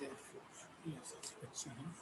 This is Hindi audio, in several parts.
therefore, yes, let's see him.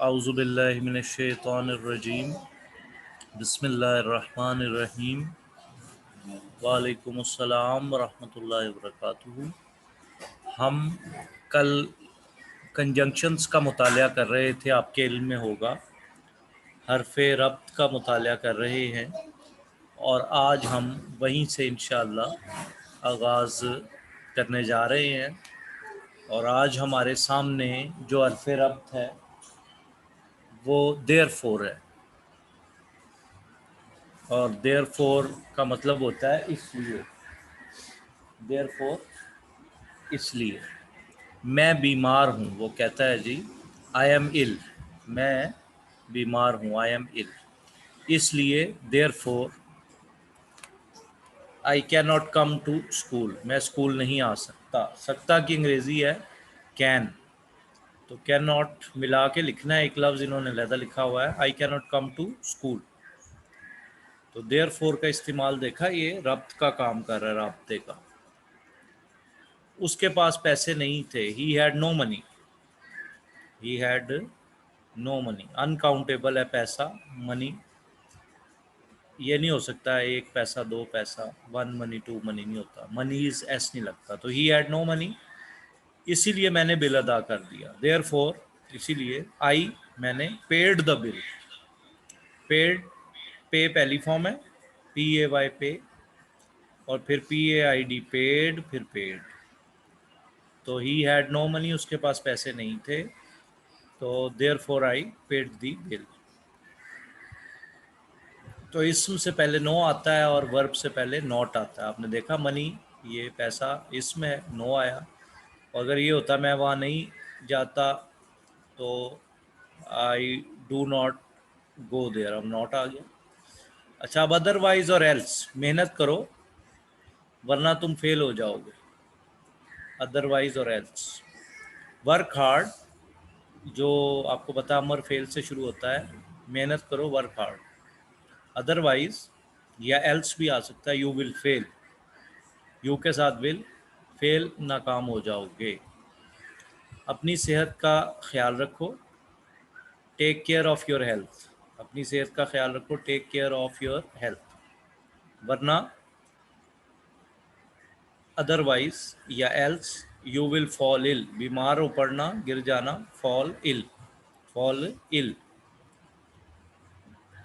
औज़ुबिल्लाहिमिनश्शैतानिर्रजीम बिस्मिल्लाहिर्रहमानिर्रहीम वालेकुमुस्सलाम वरहमतुल्लाहि वबरकातुहू। हम कल कंजंक्शंस का मुतालिया कर रहे थे, आपके इल्म में होगा। हरफ़े रब्त का मुतालिया कर रहे हैं और आज हम वहीं से इंशाअल्लाह आगाज़ करने जा रहे हैं। और आज हमारे सामने जो हरफ़े रब्त है वो देयरफॉर है, और देयरफॉर का मतलब होता है इसलिए। देयरफॉर इसलिए। मैं बीमार हूँ, वो कहता है जी आई एम इल, मैं बीमार हूँ, आई एम इल, इसलिए therefore I can not come to school, मैं स्कूल नहीं आ सकता। सकता की अंग्रेज़ी है कैन, तो कैन नॉट मिला के लिखना है, एक लफ्ज़ इन्होंने लहदा लिखा हुआ है, I can not come to school. तो देयरफॉर का इस्तेमाल देखा, ये रब्त का काम कर रहा है, राब्ते का। उसके पास पैसे नहीं थे, he had no money, he had no money. Uncountable है पैसा, मनी ये नहीं हो सकता है, एक पैसा, दो पैसा, वन मनी, टू मनी नहीं होता, मनी इज एस नहीं लगता। तो ही हैड नो मनी, इसीलिए मैंने बिल अदा कर दिया। देयरफॉर इसीलिए आई मैंने पेड द बिल। पेड, पे पहली फॉर्म है, पी ए वाई पे, और फिर P A I D paid, फिर पेड। तो ही हैड नो मनी, उसके पास पैसे नहीं थे, तो therefore I paid the bill. तो इसम से पहले नो आता है और वर्ब से पहले नॉट आता है। आपने देखा मनी, ये पैसा इसमें है, नो आया। अगर ये होता मैं वहाँ नहीं जाता तो I do not go there, अब नॉट आ गया। अच्छा, अब अदरवाइज और एल्स, मेहनत करो वरना तुम फेल हो जाओगे। अदरवाइज और एल्स, वर्क हार्ड, जो आपको पता अमर फेल से शुरू होता है, मेहनत करो, वर्क हार्ड। अदरवाइज या एल्स भी आ सकता है, यू विल फेल, यू के साथ विल, फेल, नाकाम हो जाओगे। अपनी सेहत का ख्याल रखो, take care of your health, अपनी सेहत का ख्याल रखो, take care of your health, वरना अदरवाइज या else you will fall ill, बीमार हो पड़ना, गिर जाना, fall ill, fall ill.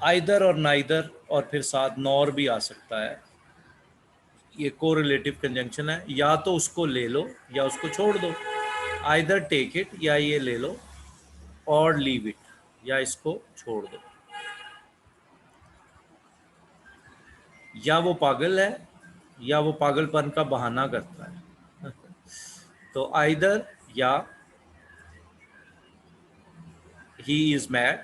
Either और नाइदर और फिर साथ नॉर भी आ सकता है, ये कोरिलेटिव कंजंक्शन है, या तो उसको ले लो या उसको छोड़ दो। आइदर टेक इट, या ये ले लो, और लीव इट, या इसको छोड़ दो। या वो पागल है या वो पागलपन का बहाना करता है। तो आइदर या ही इज मैड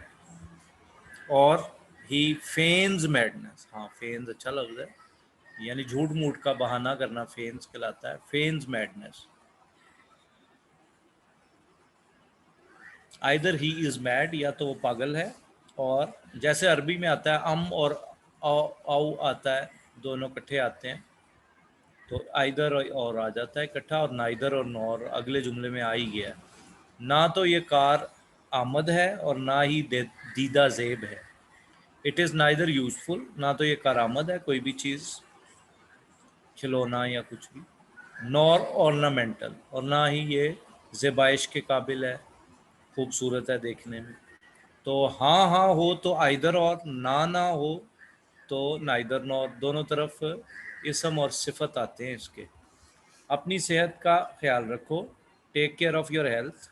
और ही फेन्स मैडनेस। हाँ, फेन्स अच्छा लफ्ज है, यानी झूठ मूठ का बहाना करना फेन्स कहलाता है, फेन्स madness. Either he is mad, या तो वो पागल है, और जैसे अरबी में आता है अम और औ आता है, दोनों इकट्ठे आते हैं, तो आइदर और आ जाता है इकट्ठा, और नाइदर और नॉर अगले जुमले में आ ही गया है। ना तो ये कार आमद है और ना ही दीदा जेब है। इट इज़ नाइदर यूजफुल, ना तो ये कारआमद है कोई भी चीज़, खिलौना या कुछ भी, नॉर ऑर्नामेंटल, और ना ही ये ज़ेबाइश के काबिल है, खूबसूरत है देखने में। तो हाँ हाँ हो तो आइदर और, ना ना हो तो नाइदर नॉर, दोनों तरफ इसम और सिफत आते हैं इसके। अपनी सेहत का ख्याल रखो, take care of your health,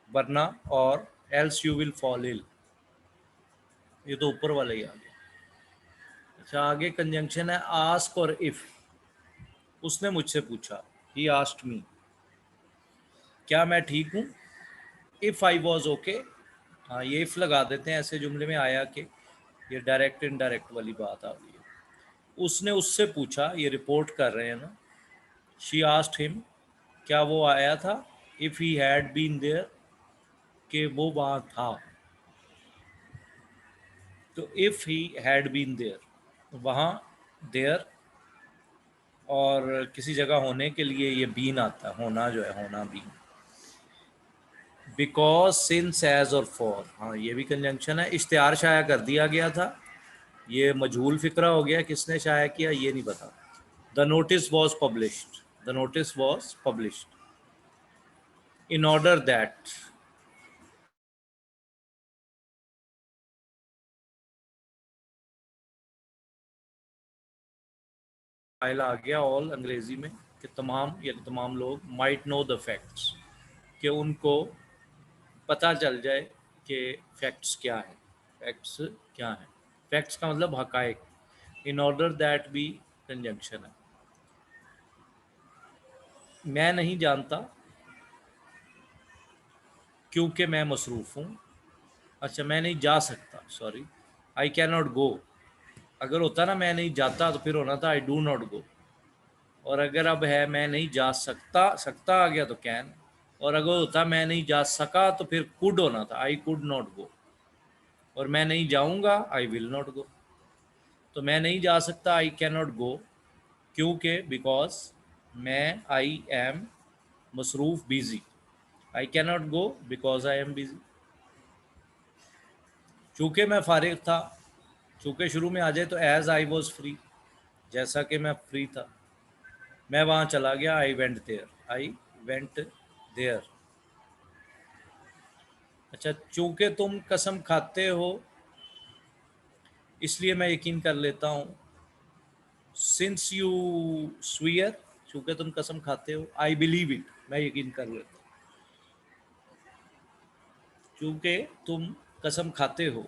वरना और else you will fall ill, ये तो ऊपर वाला ही आ गया। अच्छा, आगे कंजंक्शन है आस्क और इफ़। उसने मुझसे पूछा, ही आस्क्ड मी, क्या मैं ठीक हूँ। इफ़ आई वॉज ओके, हाँ ये इफ़ लगा देते हैं ऐसे जुमले में, आया कि ये डायरेक्ट इनडायरेक्ट वाली बात आ गई है। उसने उससे पूछा, ये रिपोर्ट कर रहे हैं ना, शी आस्क्ड हिम, क्या वो आया था, if he had been there, कि वो वहाँ था। तो if he had been there, वहाँ देयर, और किसी जगह होने के लिए ये बीन आता है, होना जो है, होना बीन। बिकॉज, सिंस, एज और फॉर, हाँ ये भी कंजंक्शन है। इश्तिहार शाया कर दिया गया था, ये मजहूल फिक्रा हो गया, किसने शाया किया ये नहीं पता। The notice was published, the notice was published, in order that, file आ गया ऑल अंग्रेजी में, कि तमाम या तमाम लोग, माइट नो द फैक्ट्स, कि उनको पता चल जाए कि फैक्ट्स क्या है, फैक्ट्स क्या है। फैक्ट्स का मतलब हकायक, इन ऑर्डर दैट भी कंजंक्शन है। मैं नहीं जानता क्योंकि मैं मसरूफ़ हूँ। अच्छा, मैं नहीं जा सकता, sorry, I can not go. अगर होता ना मैं नहीं जाता तो फिर होना था आई डू नॉट गो, और अगर अब है मैं नहीं जा सकता, सकता आ गया तो कैन, और अगर होता मैं नहीं जा सका तो फिर कुड होना था, आई कुड नॉट गो, और मैं नहीं जाऊँगा, आई विल नॉट गो। तो मैं नहीं जा सकता, आई कैन नॉट गो, क्योंकि, बिकॉज, मैं, आई एम मसरूफ़, busy, I can not go because I am busy. चूँकि मैं फारिग था, चूँकि शुरू में आ जाए तो एज़ आई वॉज फ्री, जैसा कि मैं फ्री था, मैं वहाँ चला गया, I went there, I went there. अच्छा, चूँकि तुम कसम खाते हो इसलिए मैं यकीन कर लेता हूँ, सिंस यू स्वीयर, चूँकि तुम कसम खाते हो, आई बिलीव इट, मैं यकीन कर लेता हूँ। चूँकि तुम कसम खाते हो,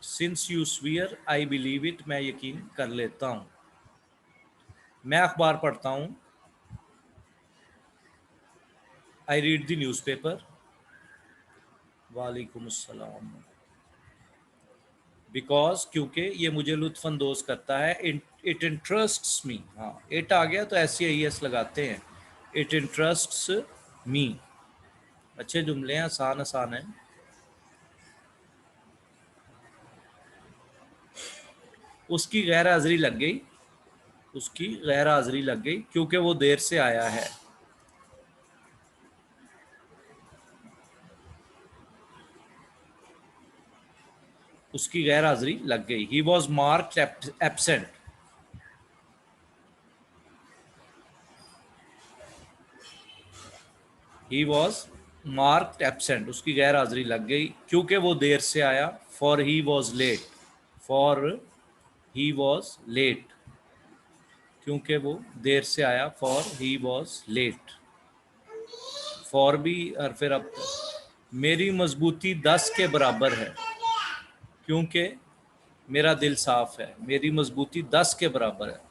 since you severe I believe it, मैं यकीन कर लेता हूँ। मैं अखबार पढ़ता हूँ, आई रीड द न्यूज़पेपर। वालेकुम अस्सलाम। बिकॉज क्योंकि ये मुझे लुत्फानंदोज करता है, इट इंटरेस्ट्स मी। हाँ, इट आ गया तो SEIS लगाते हैं, इट इंटरेस्ट्स मी। अच्छे जुमले हैं, आसान आसान है। उसकी गैर हाजिरी लग गई, उसकी गैर हाजिरी लग गई क्योंकि वो देर से आया है। उसकी गैर हाजिरी लग गई। He was marked absent. He was marked absent, उसकी गैर हाजिरी लग गई क्योंकि वो देर से आया। For he was late, for he was late, क्योंकि वो देर से आया। For he was late. For भी और फिर अब मेरी मजबूती 10 के बराबर है क्योंकि मेरा दिल साफ है। मेरी मजबूती 10 के बराबर है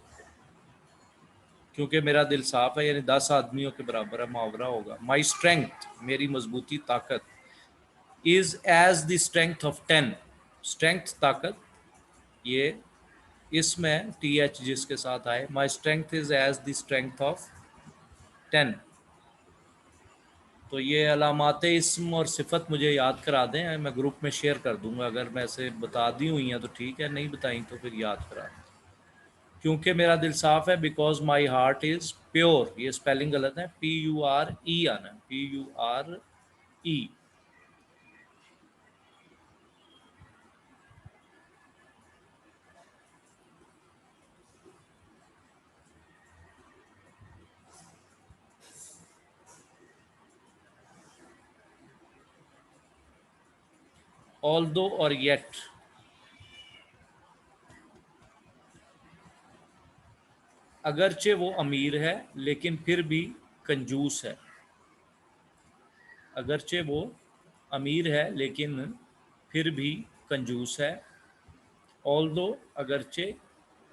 क्योंकि मेरा दिल साफ है, यानी 10 आदमियों के बराबर है, मुहावरा होगा। माई स्ट्रेंथ, मेरी मजबूती, ताकत, is as the strength of 10। Strength ताकत, ये इसमें TH जिसके साथ आए, my strength is as the strength of 10। तो ये अलामात इस्म और सिफत मुझे याद करा दें, मैं ग्रुप में शेयर कर दूंगा। अगर मैं से बता दी हुई हैं तो ठीक है, नहीं बताई तो फिर याद करा दें। क्योंकि मेरा दिल साफ है, because my heart is pure. ये स्पेलिंग गलत है, PURE आना, PURE। ऑल्दो और येट, अगरचे वो अमीर है लेकिन फिर भी कंजूस है। अगरचे वो अमीर है लेकिन फिर भी कंजूस है। ऑल्दो, अगरचे,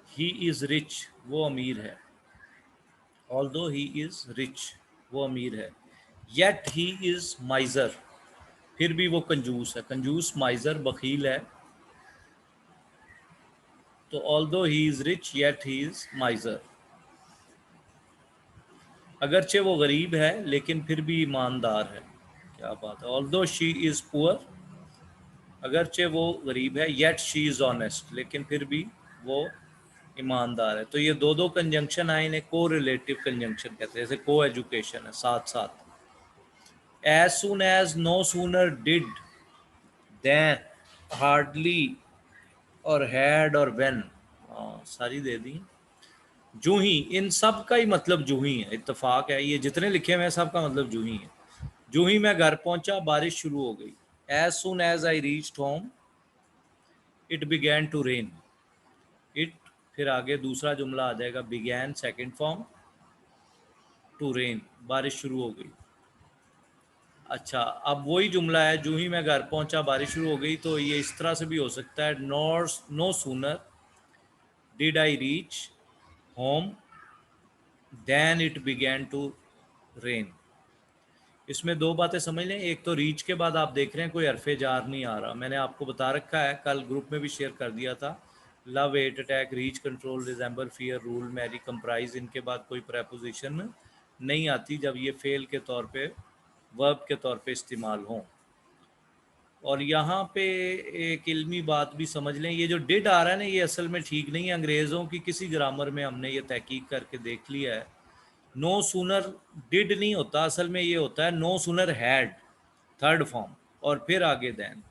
ही इज़ रिच, वो अमीर है। ऑल्दो ही इज़ रिच, वो अमीर है। येट ही इज़ माइज़र, फिर भी वो कंजूस है। कंजूस, माइज़र, बखील है। तो although he is rich yet he is miser. अगरचे वो गरीब है लेकिन फिर भी ईमानदार है। क्या बात है। ऑल्दो शी इज़ पुअर, अगरचे वो गरीब है, येट शी इज़ ऑनेस्ट, लेकिन फिर भी वो ईमानदार है। तो ये दो दो कंजंक्शन आए, इन्हें को रिलेटिव कंजंक्शन कहते हैं। जैसे को एजुकेशन है, साथ साथ। As soon as, no sooner did, then, hardly और हैड और व्हेन, सारी दे दी। जूं ही, इन सब का ही मतलब जूं ही है, इत्तेफाक है। ये जितने लिखे हुए हैं सब का मतलब जूं ही है। जूं ही मैं घर पहुंचा बारिश शुरू हो गई। As soon as I reached home it began to rain. It, फिर आगे दूसरा जुमला आ जाएगा, began second form, to rain, बारिश शुरू हो गई। अच्छा, अब वही जुमला है, जो ही मैं घर पहुंचा बारिश शुरू हो गई। तो ये इस तरह से भी हो सकता है, no sooner did I reach home then it began to rain. इसमें दो बातें समझ लें। एक तो रीच के बाद आप देख रहे हैं कोई हरफे जार नहीं आ रहा। मैंने आपको बता रखा है, कल ग्रुप में भी शेयर कर दिया था। Love, at, attack, reach, control, resemble, fear, rule, marry, comprise, इनके बाद कोई प्रेपोजिशन नहीं आती जब ये फेल के तौर पे, वर्ब के तौर पे इस्तेमाल हों। और यहाँ पे एक इल्मी बात भी समझ लें, ये जो डिड आ रहा है ना, ये असल में ठीक नहीं है। अंग्रेज़ों की किसी ग्रामर में हमने ये तहकीक करके देख लिया है, नो सूनर डिड नहीं होता, असल में ये होता है no sooner had, third form, और फिर आगे देन।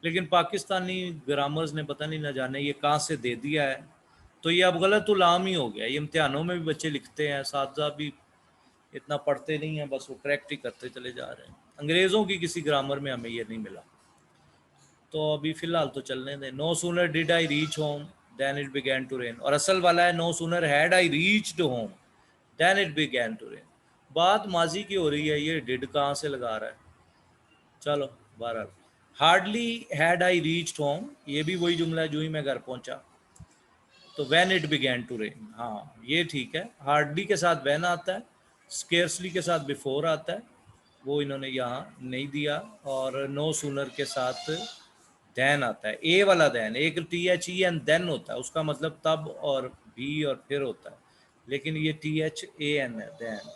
लेकिन पाकिस्तानी ग्रामर्स ने पता नहीं ना जाने ये कहाँ से दे दिया है। तो ये अब गलत उलाम ही हो गया। ये इम्तिहानों में भी बच्चे लिखते हैं, साथी भी इतना पढ़ते नहीं हैं, बस वो करेक्ट ही करते चले जा रहे हैं। अंग्रेज़ों की किसी ग्रामर में हमें ये नहीं मिला। तो अभी फ़िलहाल तो चलने दें। No sooner did I reach home then it began to rain, और असल वाला है no sooner had I reached home then it began to rain. बात माजी की हो रही है, ये डिड कहाँ से लगा रहा है। चलो, बहरहाल, hardly had I reached home, ये भी वही जुमला है, जो ही मैं घर पहुंचा। तो when it began to rain, हाँ ये ठीक है। हार्डली के साथ व्हेन आता है, स्केर्सली के साथ बिफोर आता है, वो इन्होंने यहाँ नहीं दिया। और नो सूनर के साथ देन आता है, ए वाला देन, एक THEN देन होता है, उसका मतलब तब और भी और फिर होता है, लेकिन ये THAN है, देन।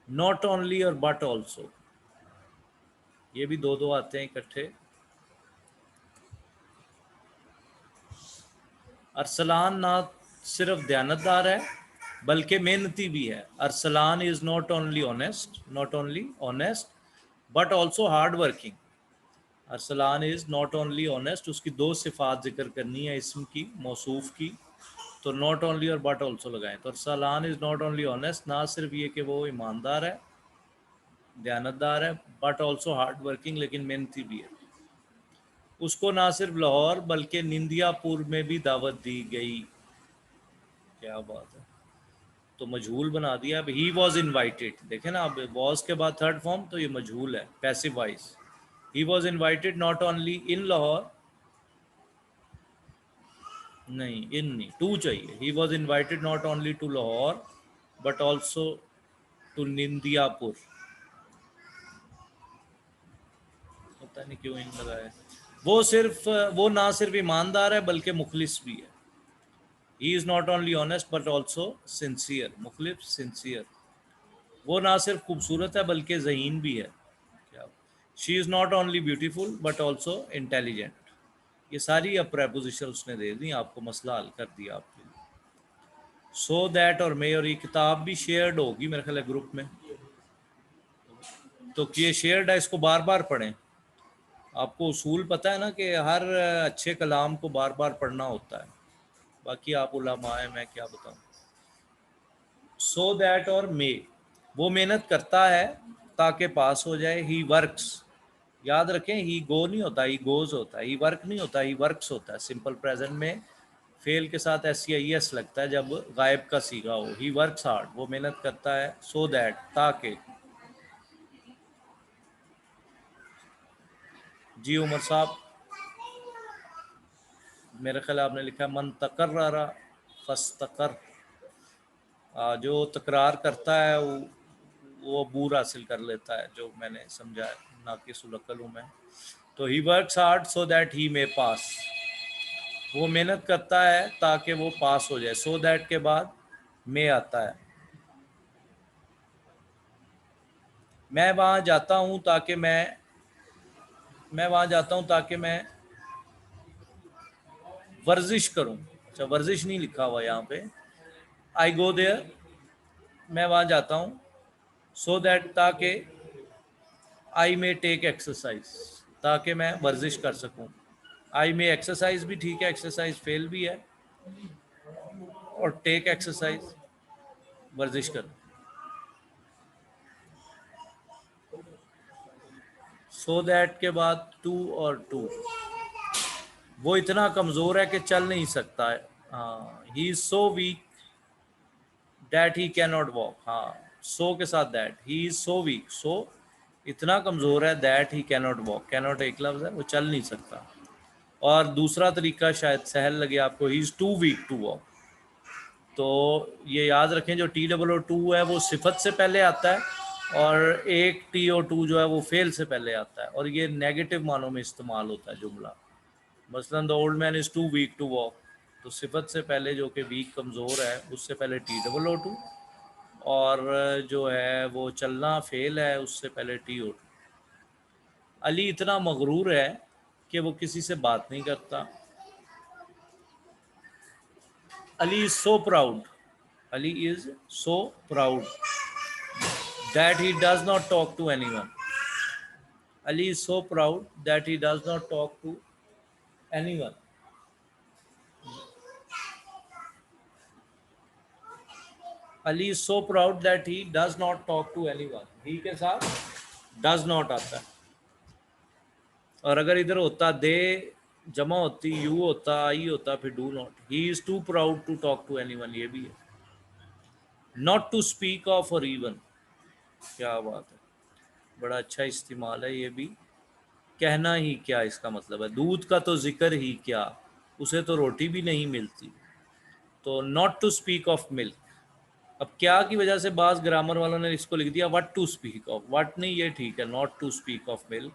नॉट ओनली और बट ऑल्सो, ये भी दो दो आते हैं इकट्ठे। अरसलान ना सिर्फ दयानतदार है बल्कि मेहनती भी है। Arsalan is not only honest but also hard working. Arsalan is not only honest, उसकी दो सिफात जिक्र करनी है इसम की, मौसूफ की, तो नॉट ओनली और बट ऑल्सो लगाएं। तो Arsalan is not only honest, ना सिर्फ ये कि वो ईमानदार है, दयानतदार है, बट ऑल्सो हार्ड वर्किंग, लेकिन मेहनती भी है। उसको ना सिर्फ लाहौर बल्कि निंदियापुर में भी दावत दी गई। क्या बात है, तो मजहूल बना दिया। अब ही वॉज इन्वाइटेड, देखे ना, अब वॉज के बाद थर्ड फॉर्म, तो ये मजहूल है, passive voice. He was invited not only in Lahore, नहीं इन नहीं, टू चाहिए। He was invited not only to Lahore but also to Nindiyapur. पता नहीं क्यों इन लगाया। वो ना सिर्फ ईमानदार है बल्कि मुखलिस भी है। He is not only honest but also sincere, मुखलिस सिंसियर। वो ना सिर्फ खूबसूरत है बल्कि ज़हीन भी है। क्या, she is not only beautiful but also intelligent. ये सारी अब प्रेपोजिशन उसने दे दी, आपको मसला हल कर दिया आपके लिए। सो दैट और मे, और ये किताब भी शेयर्ड होगी मेरे ख्याल है ग्रुप में, तो ये शेयर्ड है, इसको बार बार पढ़ें। आपको उसूल पता है ना कि हर अच्छे कलाम को बार बार पढ़ना होता है, बाकी आप उलमा है, मैं क्या बताऊं। सो दैट और मे, वो मेहनत करता है ताकि पास हो जाए। ही वर्क्स, याद रखें, ही गो नहीं होता, ही गोज होता है। ही वर्क नहीं होता, ही वर्क्स होता है। सिंपल प्रेजेंट में फेल के साथ SEIS लगता है जब गायब का सीगा हो। ही वर्क्स हार्ड, वो मेहनत करता है। सो दैट, ताकि। जी उमर साहब, मेरे ख्याल आपने लिखा मन तकर्ररा फस्तकर, जो तकरार करता है वो अबूर हासिल कर लेता है, जो मैंने समझा है, नाकिसुल अक्ल हूँ मैं। तो he works hard so that he may pass, वो मेहनत करता है ताकि वो पास हो जाए। सो दैट के बाद मे आता है। मैं वहाँ जाता हूँ ताकि मैं वहाँ जाता हूँ ताकि मैं वर्जिश करूँ। अच्छा, वर्जिश नहीं लिखा हुआ यहाँ पे। आई गो देयर, मैं वहाँ जाता हूँ। सो दैट, ताकि आई मे टेक एक्सरसाइज, ताकि मैं वर्जिश कर सकूँ। आई में एक्सरसाइज भी ठीक है, एक्सरसाइज फेल भी है, और टेक एक्सरसाइज वर्जिश कर। सो दैट के बाद टू और टू, वो इतना कमज़ोर है कि चल नहीं सकता है। हाँ, he is so weak that he can not walk. हाँ, सो के साथ that, he is so weak, so इतना कमज़ोर है, that he can not walk, can not एक लफ्ज़ है, वो चल नहीं सकता। और दूसरा तरीका शायद सहल लगे आपको, he is too weak to walk. तो ये याद रखें, जो TOO है वो सिफत से पहले आता है, और एक TO2 जो है वो फेल से पहले आता है, और ये नेगेटिव मानों में इस्तेमाल होता है जुमला। मसलन the old man is too weak to walk, तो सिफत से पहले जो कि वीक कमज़ोर है उससे पहले TOO2, और जो है वो चलना फेल है उससे पहले TO2। अली इतना मगरूर है कि वो किसी से बात नहीं करता। Ali is so proud, Ali is so proud that he does not talk to anyone. Ali is so proud that he does not talk to anyone. Ali is so proud that he does not talk to anyone. He के साथ does not आता है, और अगर इधर होता दे जमा होती, यू होता, आई होता, फिर do not. He is too proud to talk to anyone, ये भी है। नॉट टू स्पीक ऑफ और इवन, क्या बात है, बड़ा अच्छा इस्तेमाल है ये भी। कहना ही क्या इसका मतलब है, दूध का तो जिक्र ही क्या, उसे तो रोटी भी नहीं मिलती। तो not to speak of milk, अब क्या की वजह से बाज ग्रामर वालों ने इसको लिख दिया what to speak of, what नहीं ये ठीक है, not to speak of milk,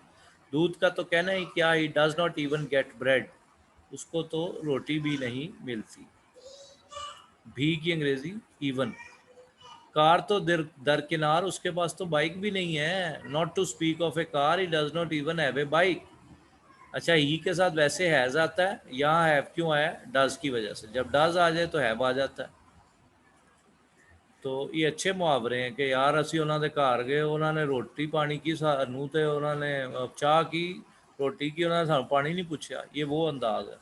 दूध का तो कहना ही क्या, he does not even get bread, उसको तो रोटी भी नहीं मिलती। भी की अंग्रेजी इवन, कार तो दरकिनार, उसके पास तो बाइक भी नहीं है, not to speak of a car, he does not even have a bike. अच्छा, ही के साथ वैसे हैज आता है, यहाँ हैव क्यों आया, डज की वजह से, जब डज आ जाए तो हैव आ जाता है। तो ये अच्छे मुहावरे हैं कि यार ਅਸੀਂ ਉਹਨਾਂ ਦੇ ਘਰ ਗਏ, ਉਹਨਾਂ ਨੇ ਰੋਟੀ ਪਾਣੀ ਕੀ ਸਾਨੂੰ ਤੇ ਉਹਨਾਂ ਨੇ ਚਾਹ की रोटी की, उन्होंने ਸਾਨੂੰ पानी नहीं पूछा, ये वो अंदाज है।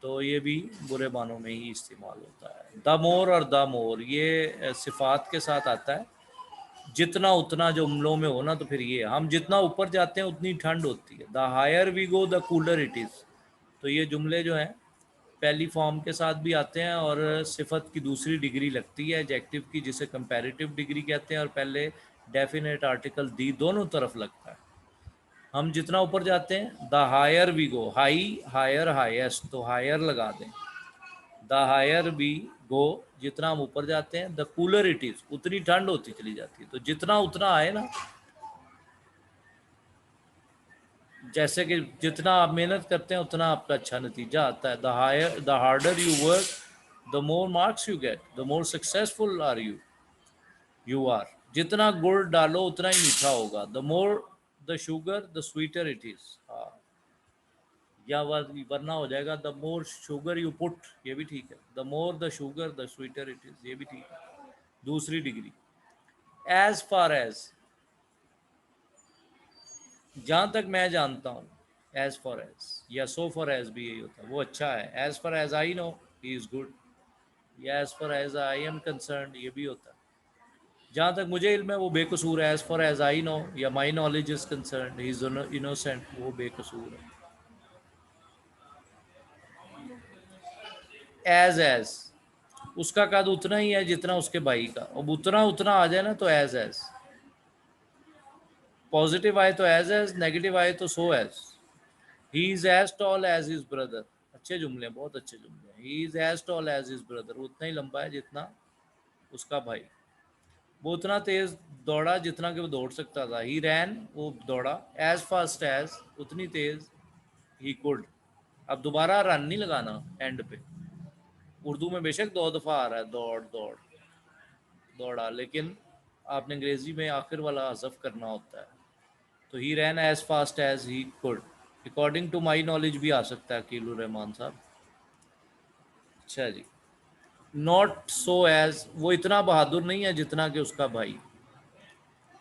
तो ये भी बुरे मानों में ही इस्तेमाल होता है। द मोर और द मोर ये सिफात के साथ आता है, जितना उतना जुमलों में हो ना, तो फिर ये हम जितना ऊपर जाते हैं उतनी ठंड होती है, the higher we go the cooler it is. तो ये जुमले जो हैं पहली फॉर्म के साथ भी आते हैं और सिफत की दूसरी डिग्री लगती है एडजेक्टिव की, जिसे कंपैरेटिव डिग्री कहते हैं, और पहले डेफिनेट आर्टिकल दी दोनों तरफ लगता है। हम जितना ऊपर जाते हैं, the higher we go, high higher highest, तो हायर लगा दें, द हायर वी गो, जितना हम ऊपर जाते हैं, द कूलर इट इज, उतनी ठंड होती चली जाती है। तो जितना उतना आए ना, जैसे कि जितना आप मेहनत करते हैं उतना आपका अच्छा नतीजा आता है। The harder you work the more marks you get, the more successful are you are, जितना गुड़ डालो उतना ही मीठा होगा, the more the sugar the sweeter it is. हाँ, या वरना हो जाएगा the more sugar you put, ये भी ठीक है, the more the sugar the sweeter it is, ये भी ठीक है, दूसरी डिग्री। एज फार एज, जहाँ तक मैं जानता हूँ, एज फॉर एज या सो फॉर एज भी यही होता है, वो अच्छा है। As far as I know he is good, या as far as I am concern, ये भी होता है। जहाँ तक मुझे इल्म है वो बेकसूर है, as far as I know या my knowledge is concern he is innocent, वो बेकसूर है। एज उसका कद उतना ही है जितना उसके भाई का, अब उतना उतना आ जाए ना तो एज पॉजिटिव आए तो एज नेगेटिव आए तो so as. He is as tall as his brother, अच्छे जुमले, बहुत अच्छे जुमले। He is as tall as his brother, वो उतना ही लंबा है जितना उसका भाई। वो उतना तेज दौड़ा जितना कि वो दौड़ सकता था, ही रैन, वो दौड़ा, एज फास्ट एज, उतनी तेज, ही कुड। अब दोबारा रन नहीं लगाना एंड पे, उर्दू में बेशक दो दफा आ रहा है दौड़ दौड़ दौड़ा, लेकिन आपने अंग्रेजी में आखिर वाला हज़फ करना होता है। तो he ran as fast as he could, according to my knowledge भी आ सकता है अकीलुर रहमान साहब। अच्छा जी, नॉट सो एज, वो इतना बहादुर नहीं है जितना कि उसका भाई।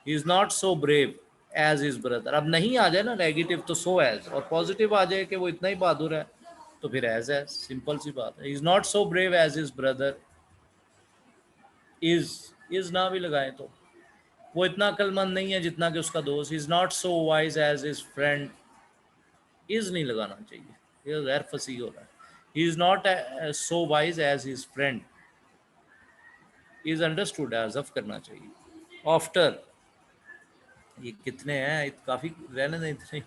He is not so brave as his brother, अब नहीं आ जाए ना नेगेटिव तो सो एज, और पॉजिटिव आ जाए कि वो इतना ही बहादुर है तो फिर एज सिंपल सी बात है। Is not so brave as his brother, is ना भी लगाए तो वो इतना अक्लमंद नहीं है जितना कि उसका दोस्त। Is not so wise as his friend, is नहीं लगाना चाहिए, ये गैर फसी हो रहा है। He is not so wise as his friend, is understood है, हज़फ करना चाहिए। आफ्टर, ये कितने हैं, काफ़ी, रहने दें इतने,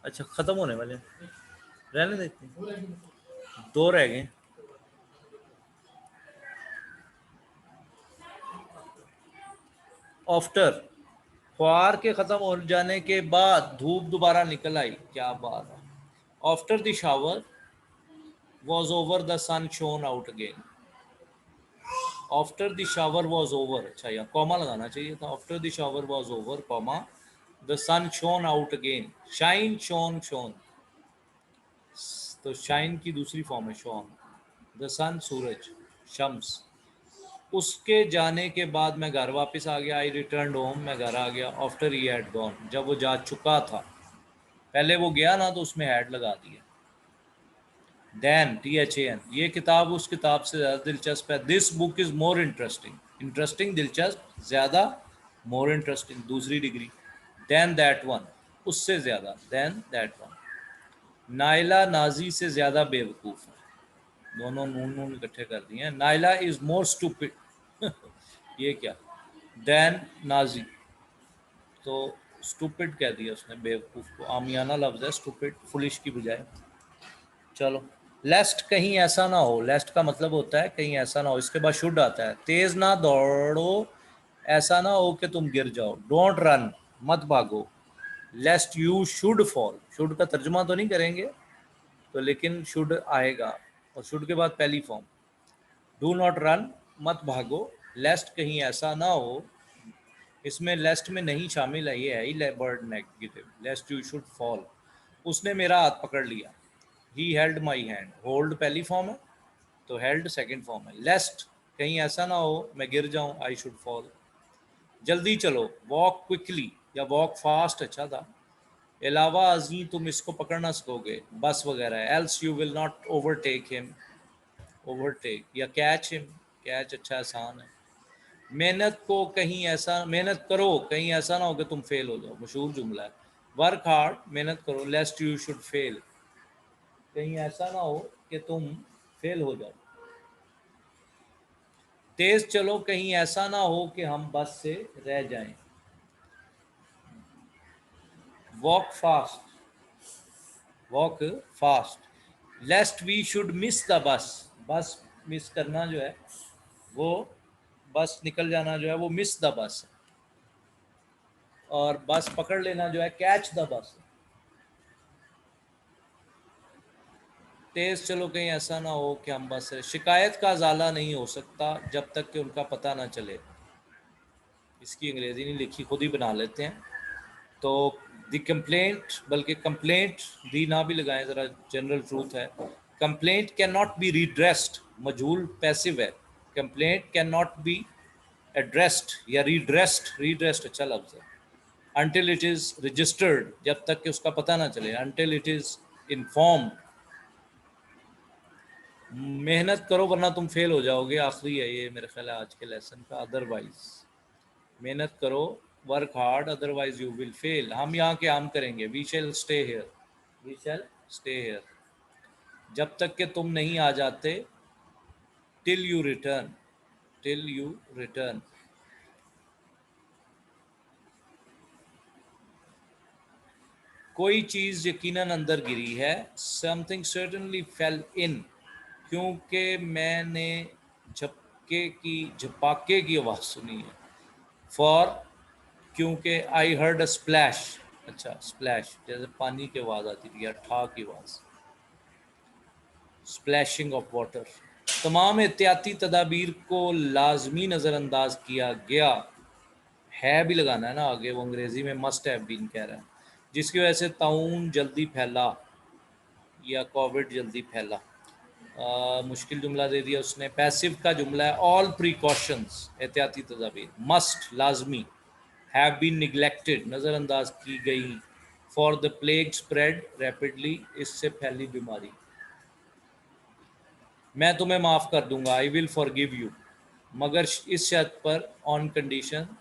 अच्छा ख़त्म होने वाले हैं, रहने दें इतने, दो रह गए। आफ्टर, ख्वार के ख़त्म हो जाने के बाद धूप दोबारा निकल आई, क्या बात है। After the shower was over the sun shone out again, after the shower was over, अच्छा यहाँ कॉमा लगाना चाहिए था, after the shower was over comma the sun shone out again, shine shone shone, तो शाइन की दूसरी फॉर्म है शोन, द सन सूरज, शम्स। उसके जाने के बाद मैं घर वापस आ गया, आई रिटर्न होम, मैं घर आ गया, आफ्टर ही हैड गॉन, जब वो जा चुका था, पहले वो गया ना तो उसमें हैड लगा दिया। दैन, THAN, ये किताब उस किताब से ज़्यादा दिलचस्प है। This book is more interesting, interesting दिलचस्प, ज़्यादा, मोर इंटरेस्टिंग दूसरी डिग्री, दैन दैट वन, उससे ज़्यादा, than that one. Naila Naji से ज़्यादा बेवकूफ़ है, दोनों नून नून इकट्ठे कर दिए हैं। नायला इज़ मोर स्टूपिड ये क्या, दैन नाजी, तो स्टूपिड कह दिया उसने, बेवकूफ को। आमियाना लफ्ज है स्टूपिड, फुलिश की बजाय। चलो, लेस्ट कहीं ऐसा ना हो, लेस्ट का मतलब होता है कहीं ऐसा ना हो, इसके बाद शुड आता है। तेज ना दौड़ो, ऐसा ना हो कि तुम गिर जाओ। डोंट रन, मत भागो। लेस्ट यू शुड फॉल, शुड का तर्जुमा तो नहीं करेंगे तो, लेकिन शुड आएगा, और शुड के बाद पहली फॉर्म। डू नॉट रन, मत भागो। लेस्ट कहीं ऐसा ना हो, इसमें लेस्ट में नहीं शामिल है, ये है ही word negative. Lest you should fall, उसने मेरा हाथ पकड़ लिया। He held my hand, hold पहली फॉर्म है तो हेल्ड सेकंड फॉर्म है। लेस्ट कहीं ऐसा ना हो मैं गिर जाऊं, आई शुड फॉल। जल्दी चलो, वॉक क्विकली या वॉक फास्ट अच्छा था। अलावा अजी तुम इसको पकड़ ना सकोगे, बस वगैरह। Else you will not overtake him, overtake या कैच हिम, कैच अच्छा आसान है। मेहनत को कहीं ऐसा, मेहनत करो कहीं ऐसा ना हो कि तुम फेल हो जाओ, मशहूर जुमला है। वर्क हार्ड, मेहनत करो। लेस्ट यू शुड फेल, कहीं ऐसा ना हो कि तुम फेल हो जाओ। तेज चलो, कहीं ऐसा ना हो कि हम बस से रह जाएं। Walk fast, walk fast. Lest we should miss the bus, bus miss करना जो है वो, बस निकल जाना जो है वो मिस द बस, और बस पकड़ लेना जो है कैच द बस। तेज चलो, कहीं ऐसा ना हो कि हम बस, शिकायत का ज़ाला नहीं हो सकता जब तक कि उनका पता ना चले। इसकी अंग्रेजी नहीं लिखी, खुद ही बना लेते हैं। तो द कंप्लेंट, बल्कि कंप्लेंट दी ना भी लगाएं, ज़रा जनरल ट्रूथ है। Complaint can not be redressed, मजहूल पैसिव है। Complaint can not be addressed या रीड्रेस्ड, रीड्रेस्ड अच्छा लफ्ज़ है। अनटिल इट इज़ रजिस्टर्ड, जब तक कि उसका पता ना चले। अनटिल इट इज़ इन्फॉर्म्ड, मेहनत करो वरना तुम फेल हो जाओगे, आखिरी है ये मेरे ख्याल है आज के लेसन का। अदरवाइज, मेहनत करो, work hard, otherwise you will fail. हम यहाँ के हम करेंगे, we shall stay here, we shall stay here, जब तक कि तुम नहीं आ जाते। Till you return, till you return. कोई चीज़ यकीनन अंदर गिरी है। समथिंग सर्टनली फेल इन, क्योंकि मैंने झपाके की आवाज़ सुनी है। फॉर, क्योंकि आई हर्ड अ स्प्लैश, अच्छा स्प्लैश जैसे पानी की आवाज़ आती थी या ठा की आवाज़, स्प्लैशिंग ऑफ वाटर। तमाम एहतियाती तदाबीर को लाजमी नज़रअंदाज किया गया, है भी लगाना है ना आगे, वो अंग्रेज़ी में मस्ट हैव बीन कह रहा है, जिसकी वजह से ताउन जल्दी फैला या कोविड जल्दी फैला। मुश्किल जुमला दे दिया उसने। पैसिव का जुमला है ऑल प्रिकॉशंस, एहतियाती तदाबीर। मस्ट लाजमी, हैव बीन निगलेक्टेड नज़रअंदाज की गई। For the plague spread rapidly, इससे फैली बीमारी। मैं तुम्हें माफ़ कर दूंगा, आई विल फॉरगिव यू, मगर इस शर्त पर, ऑन कंडीशन,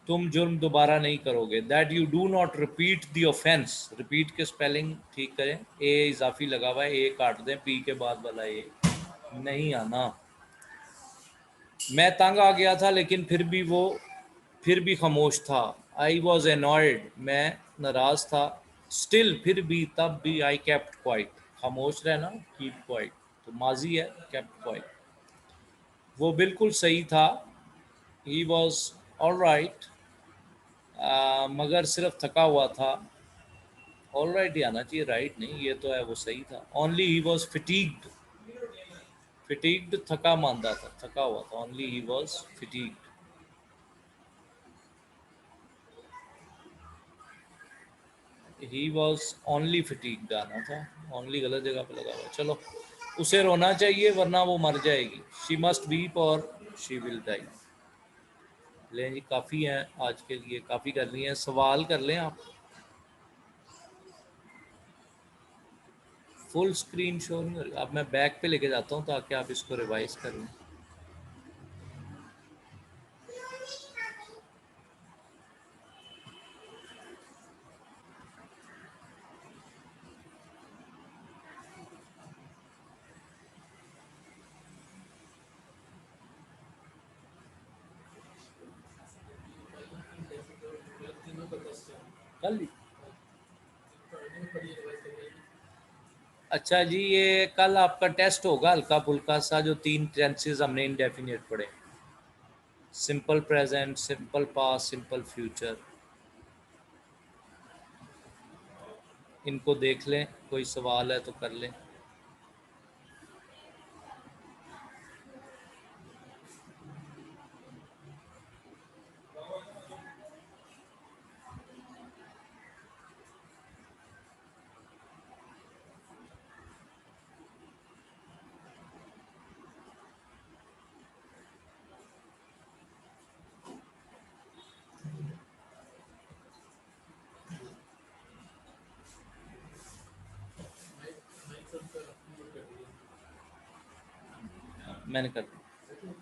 तुम जुर्म दोबारा नहीं करोगे। That you do not repeat the offence, repeat के स्पेलिंग ठीक करें, ए इजाफी लगा हुआ है, ए काट दें, पी के बाद वाला ए नहीं आना। मैं तंग आ गया था लेकिन फिर भी खामोश था। आई वॉज एनॉयड, मैं नाराज था। स्टिल, फिर भी, तब भी, आई केप्ट क्वाइट, खामोश रहना कीप क्वाइट, तो माजी है, केप्ट क्वाइट। वो बिल्कुल सही था, ही वॉज ऑल राइट, मगर सिर्फ थका हुआ था। ऑल राइट ही आना चाहिए, राइट नहीं, ये तो है वो सही था। ओनली ही वॉज फिटीग्ड, फिटीग्ड थका मांदा था, थका हुआ था। Only he was fatigued, he was only fatigued आना था, ओनली गलत जगह पे लगा हुआ। चलो, उसे रोना चाहिए वरना वो मर जाएगी। शी मस्ट वीप और शी विल डाई। लें जी, काफ़ी हैं आज के लिए, काफ़ी कर ली हैं। सवाल कर लें आप। फुल स्क्रीन शो नहीं हो रही, अब मैं बैक पे लेके जाता हूँ ताकि आप इसको रिवाइज कर लें। कल। अच्छा जी, ये कल आपका टेस्ट होगा हल्का फुल्का सा, जो 3 टेंसेस हमने इंडेफिनिट पढ़े, simple present, simple past, simple future. इनको देख लें, कोई सवाल है तो कर लें। मैंने कर दिया।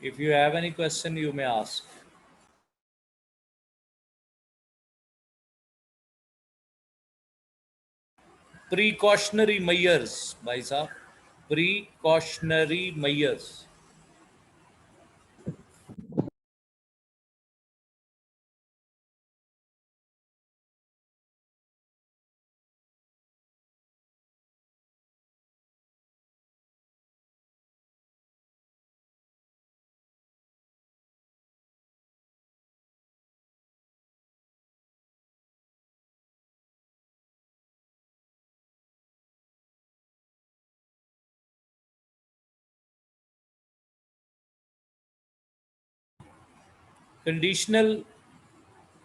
If you have any question you may ask. Precautionary measures भाई साहब, प्रीकॉशनरी मेजर्स। कंडीशनल,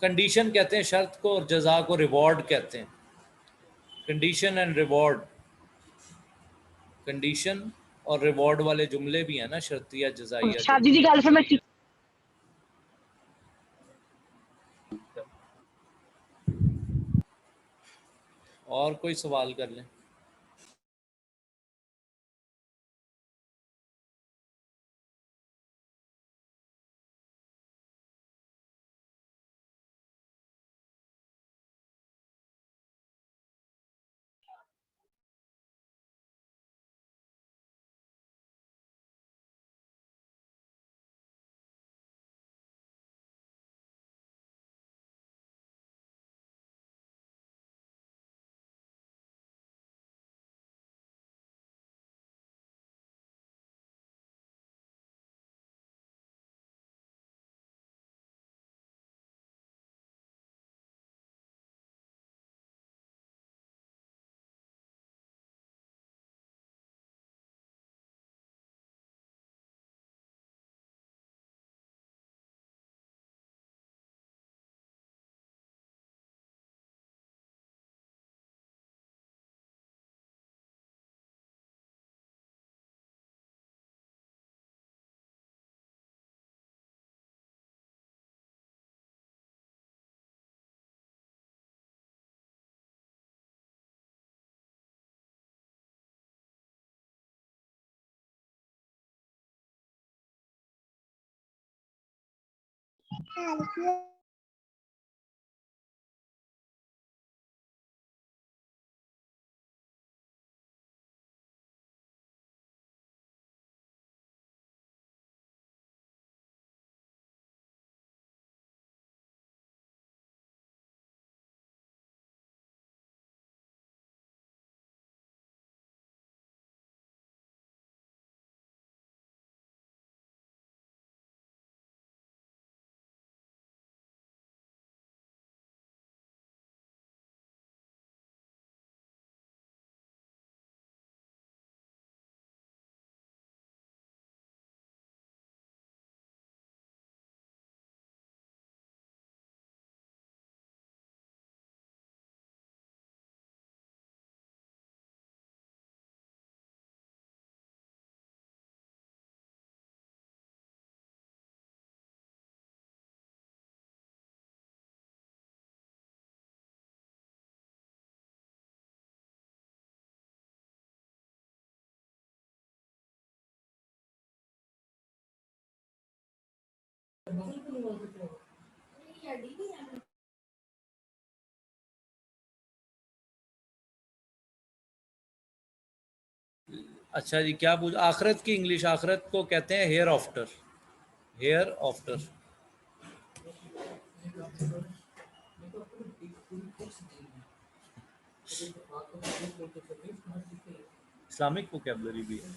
कंडीशन कहते हैं शर्त को, और जजा को रिवॉर्ड कहते हैं। कंडीशन एंड रिवॉर्ड, कंडीशन और रिवॉर्ड वाले जुमले भी हैं ना, शर्तिया जजाइया शादी दी गल फिर मैं और कोई सवाल कर लें। अच्छा जी, क्या पूछ, आखिरत की इंग्लिश, आखिरत को कहते हैं hereafter, hereafter. Islamic vocabulary भी है।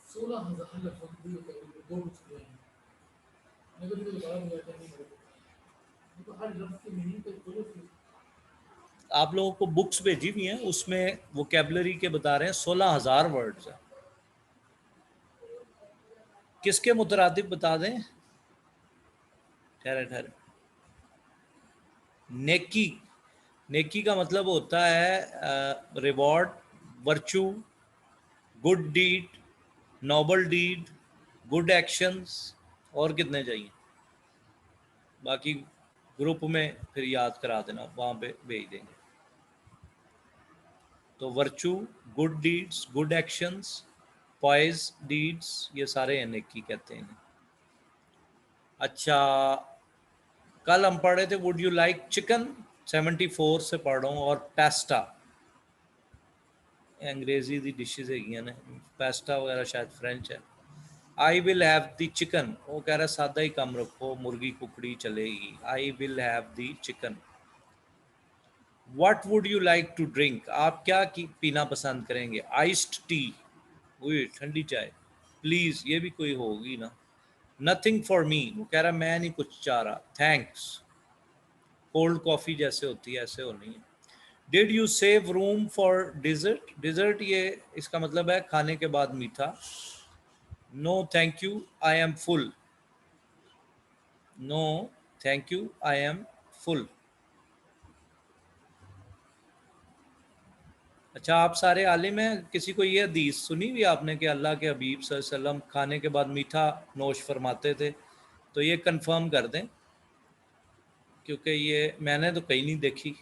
16,000 लगभग भी होता है, दो बुक्स के हैं। मैं कभी कभी बड़ा हो जाता है, नहीं पढ़ता तो हर लफ्ज की मीनिंग तो खोलो फिर। आप लोगों को बुक्स भेजी हुई हैं, उसमें वोकेबलरी के बता रहे हैं 16,000 वर्ड्स हैं। किसके मुतरादिफ बता दें? ठहरे ठहरे। नेकी, नेकी का मतलब होता है reward, virtue, good deed, noble deed, good actions, और कितने चाहिए? बाकी ग्रुप में फिर याद करा देना, वहाँ पे भेज देंगे। तो virtue, good deeds, good actions, pious deeds, ये सारे नेकी कहते हैं। अच्छा, कल हम पढ़ रहे थे वुड यू लाइक चिकन, 74 से पढ़ रहा हूँ, और पेस्टा, अंग्रेजी दी डिशेज है ने, पेस्टा वगैरह शायद फ्रेंच है। आई विल हैव दी चिकन, वो कह रहा है सादा ही कम रखो, मुर्गी कुकड़ी चलेगी। I will have the chicken. What would you like to drink, आप क्या पीना पसंद करेंगे? आइस्ड टी, वही ठंडी चाय। प्लीज, ये भी कोई होगी ना। नथिंग फॉर मी, वो कह रहा मैं नहीं कुछ चाह रहा। थैंक्स, कोल्ड कॉफी जैसे होती है ऐसे होनी है। Did you save room for dessert, dessert ये इसका मतलब है खाने के बाद मीठा। No thank you, I am full. No thank you, I am full. अच्छा, आप सारे आलिम हैं, किसी को ये हदीस सुनी हुई आपने कि अल्लाह के हबीब सल्लल्लाहु अलैहि वसल्लम खाने के बाद मीठा नोश फरमाते थे? तो ये कंफर्म कर दें, क्योंकि ये मैंने तो कहीं नहीं देखी।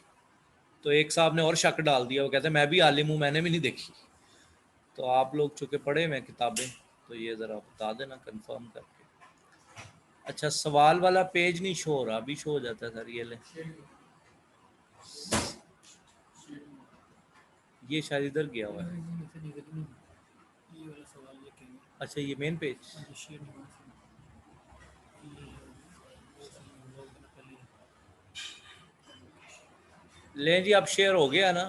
तो एक साहब ने और शक डाल दिया, वो कहते हैं मैं भी आलिम हूँ, मैंने भी नहीं देखी। तो आप लोग चूँकि पढ़े हुए किताबें, तो ये ज़रा बता देना कंफर्म करके। अच्छा, सवाल वाला पेज नहीं शो हो रहा, अभी शो हो जाता है सर, ये ले, ये शायद इधर गया हुआ है। ये वाला सवाल लेके अच्छा, ये मेन पेज। शेयर नहीं हुआ। ले जी, अब शेयर हो गया ना।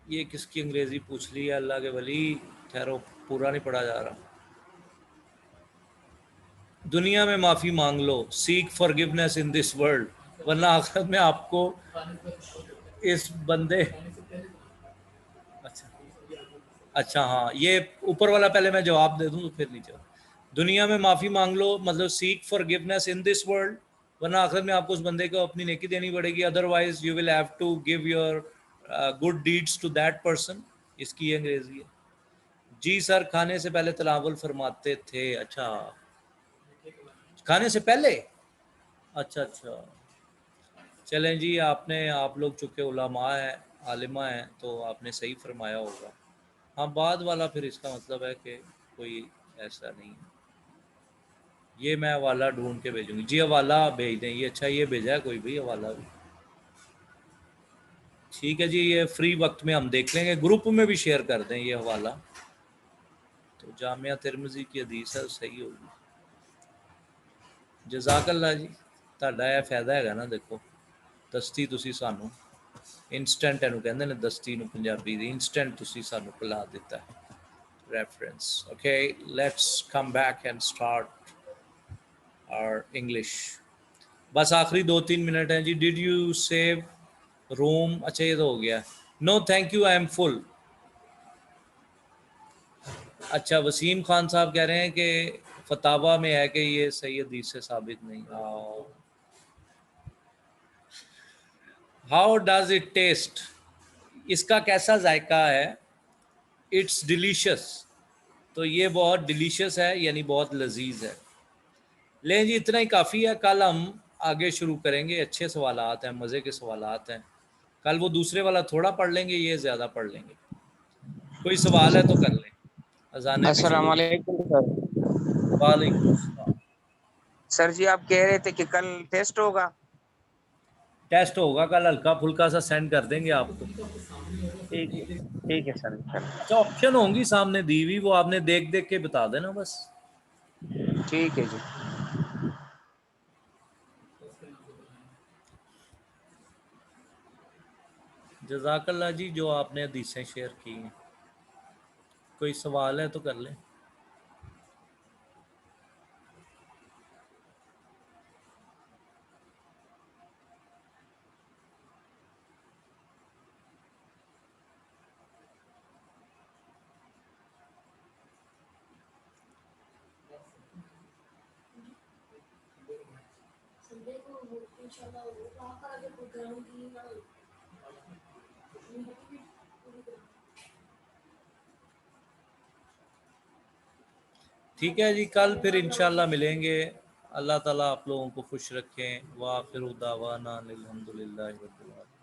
ये किसकी अंग्रेजी पूछ ली है, अल्लाह के वली, ठहरो, पूरा नहीं पढ़ा जा रहा। दुनिया में माफ़ी मांग लो, seek forgiveness in this world, वरना आखिरत में आपको इस बंदे। अच्छा अच्छा, हाँ, ये ऊपर वाला पहले मैं जवाब दे दूं तो फिर नीचे। दुनिया में माफ़ी मांग लो मतलब seek forgiveness in this world, वरना आखिरत में आपको उस बंदे को अपनी नेकी देनी पड़ेगी। Otherwise you will have to give your good deeds to that person. इसकी अंग्रेजी है। जी सर, खाने से पहले तनावुल फरमाते थे। अच्छा, खाने से पहले, अच्छा अच्छा, चलें जी, आपने, आप लोग चूँकि उलमा हैं, आलिमा हैं, तो आपने सही फरमाया होगा। हाँ, बाद वाला फिर इसका मतलब है कि कोई ऐसा नहीं है। ये मैं हवाला ढूंढ के भेजूंगी जी, हवाला भेज दें। ये अच्छा, ये भेजा है कोई भी हवाला भी, ठीक है जी, ये फ्री वक्त में हम देख लेंगे, ग्रुप में भी शेयर कर दें ये हवाला। तो जामिया तिरमिज़ी की हदीस है, सही होगी। जज़ाकल्लाह जी, ਤੁਹਾਡਾ ਇਹ ਫਾਇਦਾ ਹੈਗਾ ਨਾ, ਦੇਖੋ ਦਸਤੀ ਤੁਸੀਂ ਸਾਨੂੰ इंस्टेंट ਇਹਨੂੰ ਕਹਿੰਦੇ ਨੇ, ਦਸਤੀ ਨੂੰ ਪੰਜਾਬੀ ਦੀ इंस्टेंट ਤੁਸੀਂ ਸਾਨੂੰ ਪਿਲਾ ਦਿੱਤਾ reference. Okay, let's come back and start our English. बस आखिरी 2-3 मिनट हैं जी। डिड यू सेव रूम, अच्छा ये तो हो गया। No thank you, I am full. अच्छा, वसीम खान साहब कह रहे हैं कि फतावा में है कि ये सही हदीस से साबित नहीं। हाउ डज इट टेस्ट, इसका कैसा जायका है? इट्स डिलीशियस, तो ये बहुत डिलीशियस है, यानी बहुत लजीज है। लें जी, इतना ही काफ़ी है। कल हम आगे शुरू करेंगे, अच्छे सवालात हैं, मज़े के सवालात हैं। कल वो दूसरे वाला थोड़ा पढ़ लेंगे, ये ज़्यादा पढ़ लेंगे। कोई सवाल है तो कर लें, अजानें भी शुरू। अस्सलाम वालेकुम सर। वालेकुम अस्सलाम। सर जी, आप कह रहे थे कि कल टेस्ट होगा। टेस्ट होगा कल, हल्का फुल्का सा सेंड कर देंगे आपको। ठीक है सर। अच्छा, ऑप्शन होंगी सामने दी हुई, वो आपने देख देख के बता देना बस। ठीक है जी। जज़ाकल्लाह जी, जो आपने हदीसें शेयर की हैं। कोई सवाल है तो कर लें। संडे को वो इंशाल्लाह वो वहाँ पर अगर प्रोग्राम की ना ठीक है जी, कल फिर इंशाल्लाह मिलेंगे। अल्लाह ताला आप लोगों को खुश रखें। व आखिर दावाना अनिल हम्दुलिल्लाहि रब्बिल आलमीन।